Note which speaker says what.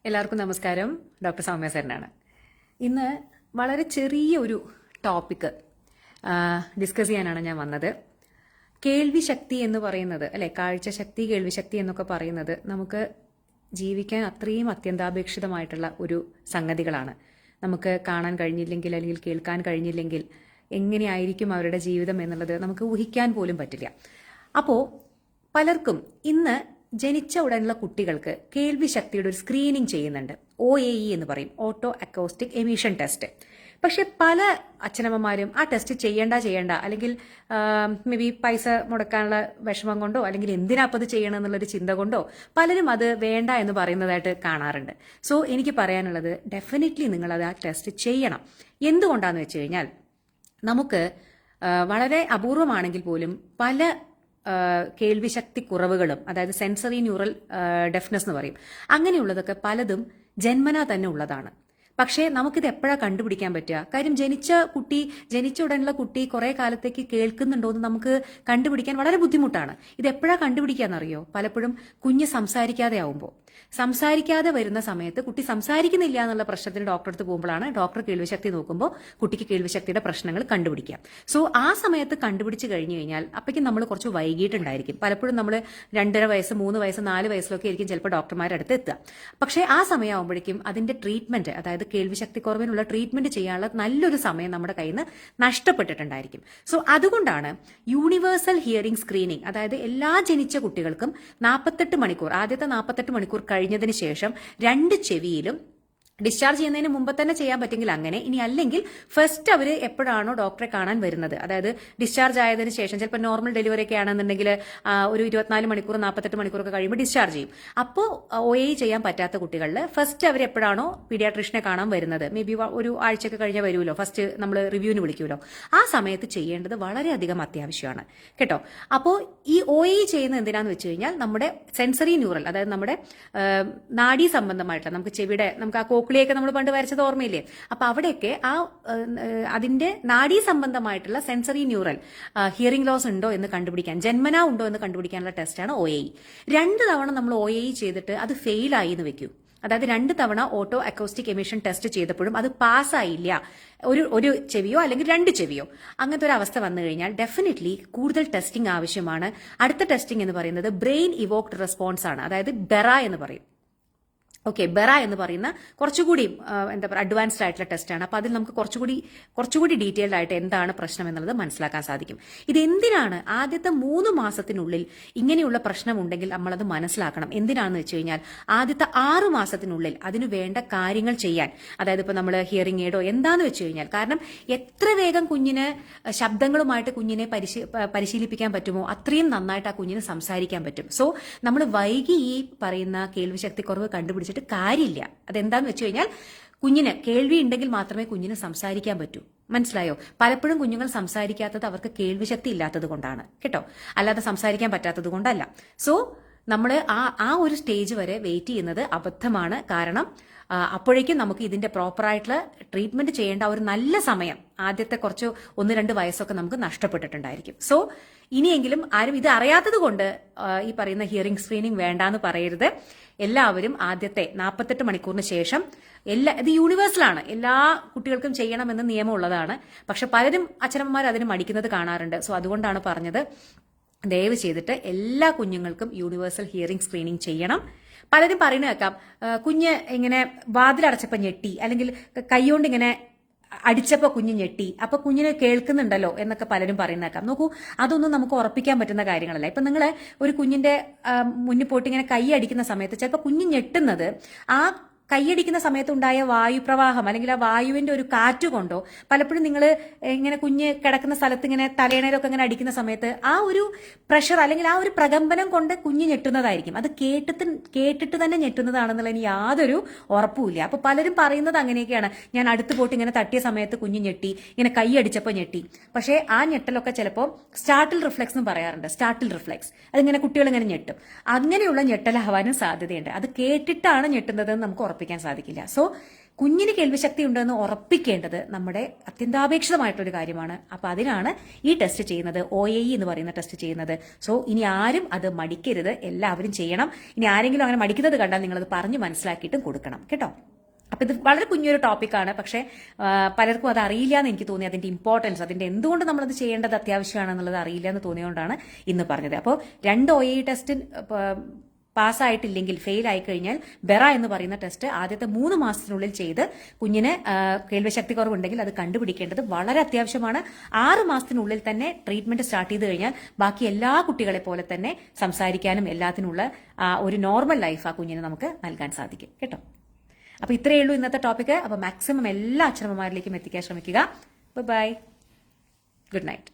Speaker 1: എല്ലാവർക്കും നമസ്കാരം. ഡോക്ടർ സൗമ്യ സരനാണ്. ഇന്ന് വളരെ ചെറിയ ഒരു ടോപ്പിക്ക് ഡിസ്കസ് ചെയ്യാനാണ് ഞാൻ വന്നത്. കേൾവി ശക്തി എന്ന് പറയുന്നത്, അല്ലെ, കാഴ്ച ശക്തി, കേൾവി ശക്തി എന്നൊക്കെ പറയുന്നത് നമുക്ക് ജീവിക്കാൻ അത്രയും അത്യന്താപേക്ഷിതമായിട്ടുള്ള ഒരു സംഗതികളാണ്. നമുക്ക് കാണാൻ കഴിഞ്ഞില്ലെങ്കിൽ അല്ലെങ്കിൽ കേൾക്കാൻ കഴിഞ്ഞില്ലെങ്കിൽ എങ്ങനെയായിരിക്കും അവരുടെ ജീവിതം എന്നുള്ളത് നമുക്ക് ഊഹിക്കാൻ പോലും പറ്റില്ല. അപ്പോൾ പലർക്കും ഇന്ന് ജനിച്ച ഉടനുള്ള കുട്ടികൾക്ക് കേൾവി ശക്തിയുടെ ഒരു സ്ക്രീനിങ് ചെയ്യുന്നുണ്ട്. OAE എന്ന് പറയും, ഓട്ടോ അക്കോസ്റ്റിക് എമിഷൻ ടെസ്റ്റ്. പക്ഷെ പല അച്ഛനമ്മമാരും ആ ടെസ്റ്റ് ചെയ്യണ്ട അല്ലെങ്കിൽ മേ ബി പൈസ മുടക്കാനുള്ള വിഷമം കൊണ്ടോ അല്ലെങ്കിൽ എന്തിനാ അപ്പോൾ അത് ചെയ്യണം എന്നുള്ളൊരു ചിന്ത കൊണ്ടോ പലരും അത് വേണ്ട എന്ന് പറയുന്നതായിട്ട് കാണാറുണ്ട്. സോ എനിക്ക് പറയാനുള്ളത്, ഡെഫിനറ്റ്ലി നിങ്ങളത് ആ ടെസ്റ്റ് ചെയ്യണം. എന്തുകൊണ്ടാന്ന് വെച്ച് കഴിഞ്ഞാൽ നമുക്ക് വളരെ അപൂർവമാണെങ്കിൽ പോലും പല കേൾവിശക്തി കുറവുകളും, അതായത് സെൻസറി ന്യൂറൽ ഡെഫ്നെസ് എന്ന് പറയും, അങ്ങനെയുള്ളതൊക്കെ പലതും ജന്മനാ തന്നെ ഉള്ളതാണ്. പക്ഷേ നമുക്കിത് എപ്പോഴാണ് കണ്ടുപിടിക്കാൻ പറ്റുക? കാര്യം ജനിച്ച ഉടനുള്ള കുട്ടി കുറെ കാലത്തേക്ക് കേൾക്കുന്നുണ്ടോ എന്ന് നമുക്ക് കണ്ടുപിടിക്കാൻ വളരെ ബുദ്ധിമുട്ടാണ്. ഇത് എപ്പോഴാണ് കണ്ടുപിടിക്കാന്നറിയോ? പലപ്പോഴും കുഞ്ഞ് സംസാരിക്കാതെ വരുന്ന സമയത്ത് കുട്ടി സംസാരിക്കുന്നില്ല എന്നുള്ള പ്രശ്നത്തിന് ഡോക്ടറെ അടുത്ത് പോകുമ്പോഴാണ് ഡോക്ടർ കേൾവിശക്തി നോക്കുമ്പോൾ കുട്ടിക്ക് കേൾവിശക്തിയുടെ പ്രശ്നങ്ങൾ കണ്ടുപിടിക്കാം. സോ ആ സമയത്ത് കണ്ടുപിടിച്ച് കഴിഞ്ഞു കഴിഞ്ഞാൽ അപ്പോഴേക്കും നമ്മൾ കുറച്ച് വൈകിട്ടുണ്ടായിരിക്കും. പലപ്പോഴും നമ്മൾ 2.5 വയസ്സ്, 3 വയസ്സ്, 4 വയസ്സിലൊക്കെ ആയിരിക്കും ചിലപ്പോൾ ഡോക്ടർമാരുടെ അടുത്ത് എത്തുക. പക്ഷേ ആ സമയമാകുമ്പോഴേക്കും അതിന്റെ ട്രീറ്റ്മെന്റ്, അതായത് കേൾവിശക്തി കുറവിനുള്ള ട്രീറ്റ്മെന്റ് ചെയ്യാനുള്ള നല്ലൊരു സമയം നമ്മുടെ കയ്യിൽ നിന്ന് നഷ്ടപ്പെട്ടിട്ടുണ്ടായിരിക്കും. സോ അതുകൊണ്ടാണ് യൂണിവേഴ്സൽ ഹിയറിംഗ് സ്ക്രീനിങ്, അതായത് എല്ലാ ജനിച്ച കുട്ടികൾക്കും 48 മണിക്കൂർ, ആദ്യത്തെ 48 മണിക്കൂർ കഴിഞ്ഞതിന് ശേഷം 2 ചെവിയിലും ഡിസ്ചാർജ് ചെയ്യുന്നതിന് മുമ്പ് തന്നെ ചെയ്യാൻ പറ്റുമെങ്കിൽ അങ്ങനെ, ഇനി അല്ലെങ്കിൽ ഫസ്റ്റ് അവർ എപ്പോഴാണോ ഡോക്ടറെ കാണാൻ വരുന്നത്, അതായത് ഡിസ്ചാർജ് ആയതിനു ശേഷം, ചിലപ്പോൾ നോർമൽ ഡെലിവറി ഒക്കെ ആണെന്നുണ്ടെങ്കിൽ ഒരു 24 മണിക്കൂർ 48 മണിക്കൂറൊക്കെ കഴിയുമ്പോൾ ഡിസ്ചാർജ് ചെയ്യും. അപ്പോൾ OAE ചെയ്യാൻ പറ്റാത്ത കുട്ടികളിൽ ഫസ്റ്റ് അവർ എപ്പോഴാണോ പീഡിയാട്രീഷ്യനെ കാണാൻ വരുന്നത്, മേ ബി ഒരു ആഴ്ചയൊക്കെ കഴിഞ്ഞാൽ വരുമല്ലോ, ഫസ്റ്റ് നമ്മൾ റിവ്യൂവിന് വിളിക്കുമല്ലോ, ആ സമയത്ത് ചെയ്യേണ്ടത് വളരെയധികം അത്യാവശ്യമാണ് കേട്ടോ. അപ്പോൾ ഈ OAE ചെയ്യുന്നത് എന്തിനാന്ന് വെച്ച് കഴിഞ്ഞാൽ നമ്മുടെ സെൻസറി ന്യൂറൽ, അതായത് നമ്മുടെ നാഡീ സംബന്ധമായിട്ടുള്ള, നമുക്ക് ആ കോക്ലിയൊക്കെ നമ്മൾ പണ്ട് വരച്ചത് ഓർമ്മയില്ലേ? അപ്പൊ അവിടെയൊക്കെ അതിന്റെ നാഡീ സംബന്ധമായിട്ടുള്ള സെൻസറി ന്യൂറൽ ഹിയറിംഗ് ലോസ് ഉണ്ടോ എന്ന് കണ്ടുപിടിക്കാൻ, ജന്മനാ ഉണ്ടോ എന്ന് കണ്ടുപിടിക്കാനുള്ള ടെസ്റ്റാണ് OAE. 2 തവണ നമ്മൾ OAE ചെയ്തിട്ട് അത് ഫെയിലായി എന്ന് വെക്കൂ, അതായത് 2 തവണ ഓട്ടോ അക്കോസ്റ്റിക് എമിഷൻ ടെസ്റ്റ് ചെയ്തപ്പോഴും അത് പാസ്സായില്ല, ഒരു ചെവിയോ അല്ലെങ്കിൽ 2 ചെവിയോ, അങ്ങനത്തെ ഒരു അവസ്ഥ വന്നു കഴിഞ്ഞാൽ ഡെഫിനറ്റ്ലി കൂടുതൽ ടെസ്റ്റിംഗ് ആവശ്യമാണ്. അടുത്ത ടെസ്റ്റിംഗ് എന്ന് പറയുന്നത് ബ്രെയിൻ ഇവോക്ഡ് റെസ്പോൺസ് ആണ്, അതായത് ബെറ എന്ന് പറയും. ബെറ എന്ന് പറയുന്ന കുറച്ചുകൂടി അഡ്വാൻസ്ഡ് ആയിട്ടുള്ള ടെസ്റ്റാണ്. അപ്പോൾ അതിൽ നമുക്ക് കുറച്ചുകൂടി ഡീറ്റെയിൽഡ് ആയിട്ട് എന്താണ് പ്രശ്നം എന്നുള്ളത് മനസ്സിലാക്കാൻ സാധിക്കും. ഇതെന്തിനാണ് ആദ്യത്തെ 3 മാസത്തിനുള്ളിൽ ഇങ്ങനെയുള്ള പ്രശ്നം ഉണ്ടെങ്കിൽ നമ്മളത് മനസ്സിലാക്കണം. എന്തിനാണെന്ന് വെച്ച് കഴിഞ്ഞാൽ ആദ്യത്തെ 6 മാസത്തിനുള്ളിൽ അതിനു വേണ്ട കാര്യങ്ങൾ ചെയ്യാൻ, അതായത് ഇപ്പോൾ നമ്മൾ ഹിയറിംഗ് എയ്ഡോ എന്താന്ന് വെച്ച് കഴിഞ്ഞാൽ, കാരണം എത്ര വേഗം കുഞ്ഞിന് ശബ്ദങ്ങളുമായിട്ട് കുഞ്ഞിനെ പരിശീലിപ്പിക്കാൻ പറ്റുമോ അത്രയും നന്നായിട്ട് ആ കുഞ്ഞിന് സംസാരിക്കാൻ പറ്റും. സോ നമ്മൾ വൈകി ഈ പറയുന്ന കേൾവിശക്തി കുറവ് കണ്ടുപിടിച്ച് കാര്യമില്ല. അതെന്താന്ന് വെച്ച് കഴിഞ്ഞാൽ, കുഞ്ഞിന് കേൾവി ഉണ്ടെങ്കിൽ മാത്രമേ കുഞ്ഞിന് സംസാരിക്കാൻ പറ്റൂ. മനസ്സിലായോ? പലപ്പോഴും കുഞ്ഞുങ്ങൾ സംസാരിക്കാത്തത് അവർക്ക് കേൾവിശക്തി ഇല്ലാത്തത് കൊണ്ടാണ് കേട്ടോ, അല്ലാതെ സംസാരിക്കാൻ പറ്റാത്തത് കൊണ്ടല്ല. സോ നമ്മൾ ആ ഒരു സ്റ്റേജ് വരെ വെയിറ്റ് ചെയ്യുന്നത് അബദ്ധമാണ്. കാരണം അപ്പോഴേക്കും നമുക്ക് ഇതിന്റെ പ്രോപ്പറായിട്ടുള്ള ട്രീറ്റ്മെന്റ് ചെയ്യേണ്ട ഒരു നല്ല സമയം ആദ്യത്തെ 1-2 വയസ്സൊക്കെ നമുക്ക് നഷ്ടപ്പെട്ടിട്ടുണ്ടായിരിക്കും. സോ ഇനിയെങ്കിലും ആരും ഇത് അറിയാത്തത് കൊണ്ട് ഈ പറയുന്ന ഹിയറിംഗ് സ്ക്രീനിങ് വേണ്ടാന്ന് പറയരുത്. എല്ലാവരും ആദ്യത്തെ 48 മണിക്കൂറിന് ശേഷം, ഇത് യൂണിവേഴ്സലാണ്, എല്ലാ കുട്ടികൾക്കും ചെയ്യണമെന്ന് നിയമമുള്ളതാണ്. പക്ഷെ പലരും അച്ഛനമ്മമാർ അതിന് മടിക്കുന്നത് കാണാറുണ്ട്. സോ അതുകൊണ്ടാണ് പറഞ്ഞത്, ദയവ് ചെയ്തിട്ട് എല്ലാ കുഞ്ഞുങ്ങൾക്കും യൂണിവേഴ്സൽ ഹിയറിംഗ് സ്ക്രീനിങ് ചെയ്യണം. പലരും പറയുന്നത് കേൾക്കാം, കുഞ്ഞ് ഇങ്ങനെ വാതിലടച്ചപ്പോൾ ഞെട്ടി, അല്ലെങ്കിൽ കൈകൊണ്ട് ഇങ്ങനെ അടിച്ചപ്പോൾ കുഞ്ഞ് ഞെട്ടി, അപ്പൊ കുഞ്ഞിന് കേൾക്കുന്നുണ്ടല്ലോ എന്നൊക്കെ പലരും പറയുന്നേക്കാം. നോക്കൂ, അതൊന്നും നമുക്ക് ഉറപ്പിക്കാൻ പറ്റുന്ന കാര്യങ്ങളല്ല. ഇപ്പൊ നിങ്ങൾ ഒരു കുഞ്ഞിന്റെ മുന്നിൽ പോയിട്ട് ഇങ്ങനെ കൈ അടിക്കുന്ന സമയത്ത് ചിലപ്പോൾ കുഞ്ഞ് ഞെട്ടുന്നത് ആ കൈയടിക്കുന്ന സമയത്തുണ്ടായ വായുപ്രവാഹം അല്ലെങ്കിൽ ആ വായുവിന്റെ ഒരു കാറ്റ് കൊണ്ടോ, പലപ്പോഴും നിങ്ങൾ ഇങ്ങനെ കുഞ്ഞ് കിടക്കുന്ന സ്ഥലത്ത് ഇങ്ങനെ തലയണയിലൊക്കെ ഇങ്ങനെ അടിക്കുന്ന സമയത്ത് ആ ഒരു പ്രഷർ അല്ലെങ്കിൽ ആ ഒരു പ്രകമ്പനം കൊണ്ട് കുഞ്ഞ് ഞെട്ടുന്നതായിരിക്കും. അത് കേട്ടിട്ട് തന്നെ ഞെട്ടുന്നതാണെന്നുള്ളതിന് യാതൊരു ഉറപ്പുമില്ല. അപ്പൊ പലരും പറയുന്നത് അങ്ങനെയൊക്കെയാണ്, ഞാൻ അടുത്ത് പോയിട്ട് ഇങ്ങനെ തട്ടിയ സമയത്ത് കുഞ്ഞ് ഞെട്ടി, ഇങ്ങനെ കൈ അടിച്ചപ്പോൾ ഞെട്ടി. പക്ഷേ ആ ഞെട്ടലൊക്കെ ചിലപ്പോൾ സ്റ്റാർട്ടിൽ റിഫ്ലെക്സ് എന്ന് പറയാറുണ്ട്. സ്റ്റാർട്ടിൽ റിഫ്ലെക്സ് അതിങ്ങനെ കുട്ടികൾ ഇങ്ങനെ ഞെട്ടും, അങ്ങനെയുള്ള ഞെട്ടലാവാനും സാധ്യതയുണ്ട്. അത് കേട്ടിട്ടാണ് ഞെട്ടുന്നതെന്ന് നമുക്ക് ഉറപ്പിക്കാൻ സാധിക്കില്ല. സോ കുഞ്ഞിന് കേൾവിശക്തി ഉണ്ടെന്ന് ഉറപ്പിക്കേണ്ടത് നമ്മുടെ അത്യന്താപേക്ഷിതമായിട്ടൊരു കാര്യമാണ്. അപ്പൊ അതിനാണ് ഈ ടെസ്റ്റ് ചെയ്യുന്നത്, OAE എന്ന് പറയുന്ന ടെസ്റ്റ് ചെയ്യുന്നത്. സോ ഇനി ആരും അത് മടിക്കരുത്, എല്ലാവരും ചെയ്യണം. ഇനി ആരെങ്കിലും അങ്ങനെ മടിക്കുന്നത് കണ്ടാൽ നിങ്ങളത് പറഞ്ഞ് മനസ്സിലാക്കിയിട്ടും കൊടുക്കണം കേട്ടോ. അപ്പൊ ഇത് വളരെ കുഞ്ഞൊരു ടോപ്പിക്കാണ്, പക്ഷെ പലർക്കും അത് അറിയില്ല എന്ന് എനിക്ക് തോന്നി. അതിന്റെ ഇമ്പോർട്ടൻസ്, അതിന്റെ എന്തുകൊണ്ട് നമ്മളത് ചെയ്യേണ്ടത് അത്യാവശ്യമാണെന്നുള്ളത് അറിയില്ല എന്ന് തോന്നിയുകൊണ്ടാണ് ഇന്ന് പറഞ്ഞത്. അപ്പോൾ 2 OAE ടെസ്റ്റ് പാസ്സായിട്ടില്ലെങ്കിൽ, ഫെയിൽ ആയി കഴിഞ്ഞാൽ ബെറ എന്ന് പറയുന്ന ടെസ്റ്റ് ആദ്യത്തെ 3 മാസത്തിനുള്ളിൽ ചെയ്ത് കുഞ്ഞിന് കേൾവിശക്തി കുറവുണ്ടെങ്കിൽ അത് കണ്ടുപിടിക്കേണ്ടത് വളരെ അത്യാവശ്യമാണ്. 6 മാസത്തിനുള്ളിൽ തന്നെ ട്രീറ്റ്മെന്റ് സ്റ്റാർട്ട് ചെയ്ത് കഴിഞ്ഞാൽ ബാക്കി എല്ലാ കുട്ടികളെ പോലെ തന്നെ സംസാരിക്കാനും എല്ലാത്തിനുള്ള ഒരു നോർമൽ ലൈഫ് ആ കുഞ്ഞിന് നമുക്ക് നൽകാൻ സാധിക്കും കേട്ടോ. അപ്പൊ ഇത്രയേ ഉള്ളൂ ഇന്നത്തെ ടോപ്പിക്ക്. അപ്പൊ മാക്സിമം എല്ലാ അച്ഛനമ്മമാരിലേക്കും എത്തിക്കാൻ ശ്രമിക്കുക. Bye, good night.